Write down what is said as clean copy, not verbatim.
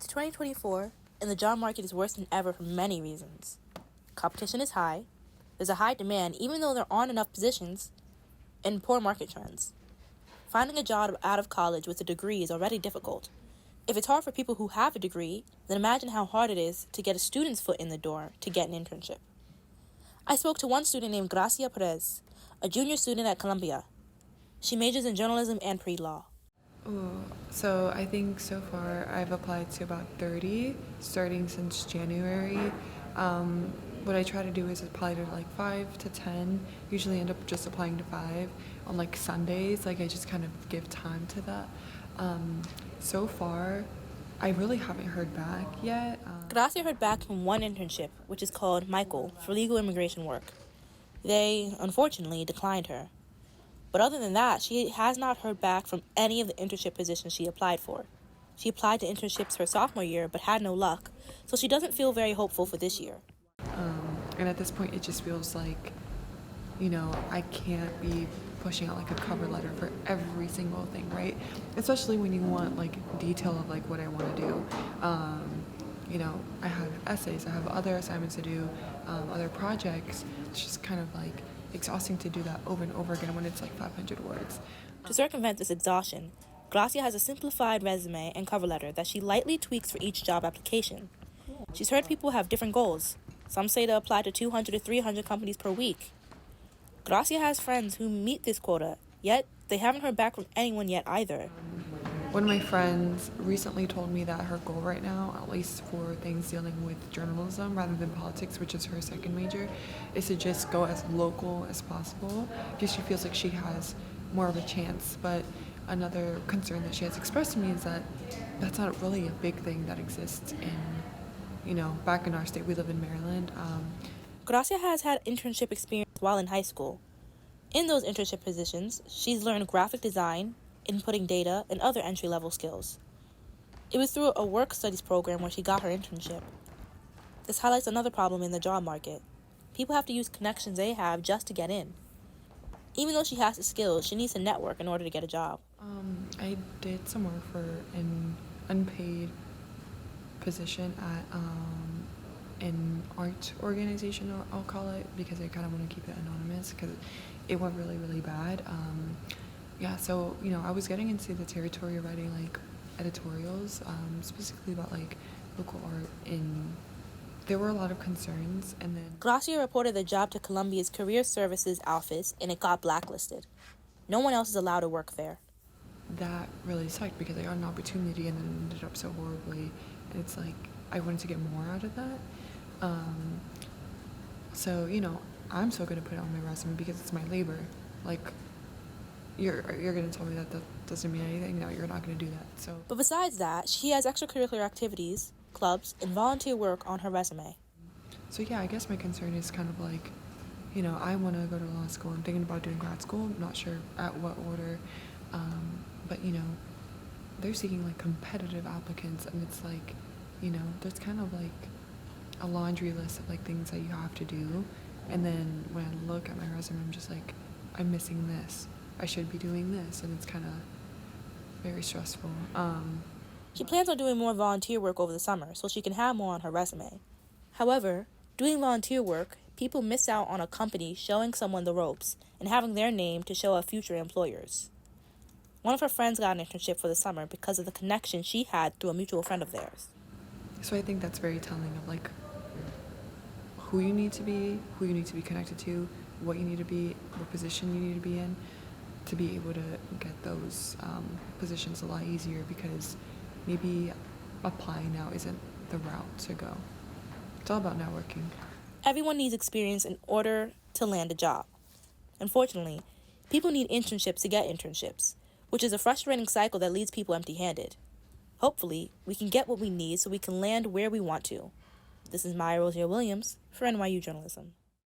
It's 2024, and the job market is worse than ever for many reasons. Competition is high, there's a high demand even though there aren't enough positions, and poor market trends. Finding a job out of college with a degree is already difficult. If it's hard for people who have a degree, then imagine how hard it is to get a student's foot in the door to get an internship. I spoke to one student named Gracia Perez, a junior student at Columbia. She majors in journalism and pre-law. So I think so far I've applied to about 30, starting since January. What I try to do is apply to like 5 to 10, usually end up just applying to 5 on like Sundays, like I just kind of give time to that. So far, I really haven't heard back yet. Gracia heard back from one internship, which is called Michael, for legal immigration work. They, unfortunately, declined her. But other than that, she has not heard back from any of the internship positions she applied for. She applied to internships her sophomore year, but had no luck, so she doesn't feel very hopeful for this year. And at this point, it just feels like, I can't be pushing out like a cover letter for every single thing, right? Especially when you want like detail of like what I want to do. I have essays, I have other assignments to do, other projects. It's just kind of like exhausting to do that over and over again when it's like 500 words. To circumvent this exhaustion, Gracia has a simplified resume and cover letter that she lightly tweaks for each job application. She's heard people have different goals. Some say to apply to 200 to 300 companies per week. Gracia has friends who meet this quota, yet they haven't heard back from anyone yet either. One of my friends recently told me that her goal right now, at least for things dealing with journalism rather than politics, which is her second major, is to just go as local as possible because she feels like she has more of a chance. But another concern that she has expressed to me is that that's not really a big thing that exists back in our state. We live in Maryland. Gracia has had internship experience while in high school. In those internship positions, she's learned graphic design, inputting data, and other entry-level skills. It was through a work studies program where she got her internship. This highlights another problem in the job market. People have to use connections they have just to get in. Even though she has the skills, she needs to network in order to get a job. I did some work for an unpaid position at an art organization, I'll call it, because I kind of want to keep it anonymous because it went really, really bad. So I was getting into the territory of writing like editorials, specifically about like local art, and there were a lot of concerns. And then Gracia reported the job to Columbia's Career Services office, and it got blacklisted. No one else is allowed to work there. That really sucked because I got an opportunity and then ended up so horribly. And it's like I wanted to get more out of that. I'm still gonna put it on my resume because it's my labor. Like, you're gonna tell me that doesn't mean anything? No, you're not gonna do that. So. But besides that, she has extracurricular activities, clubs, and volunteer work on her resume. So I guess my concern is kind of like, I want to go to law school. I'm thinking about doing grad school. I'm not sure at what order, but they're seeking like competitive applicants, and it's like, there's kind of like a laundry list of like things that you have to do, and then when I look at my resume, I'm just like, I'm missing this. I should be doing this, and it's kind of very stressful. She plans on doing more volunteer work over the summer so she can have more on her resume. However, doing volunteer work, people miss out on a company showing someone the ropes and having their name to show at future employers. One of her friends got an internship for the summer because of the connection she had through a mutual friend of theirs. So I think that's very telling of like who you need to be connected to, what you need to be, what position you need to be in, to be able to get those positions a lot easier, because maybe applying now isn't the route to go. It's all about networking. Everyone needs experience in order to land a job. Unfortunately, people need internships to get internships, which is a frustrating cycle that leaves people empty-handed. Hopefully, we can get what we need so we can land where we want to. This is Maya Rosier Williams for NYU Journalism.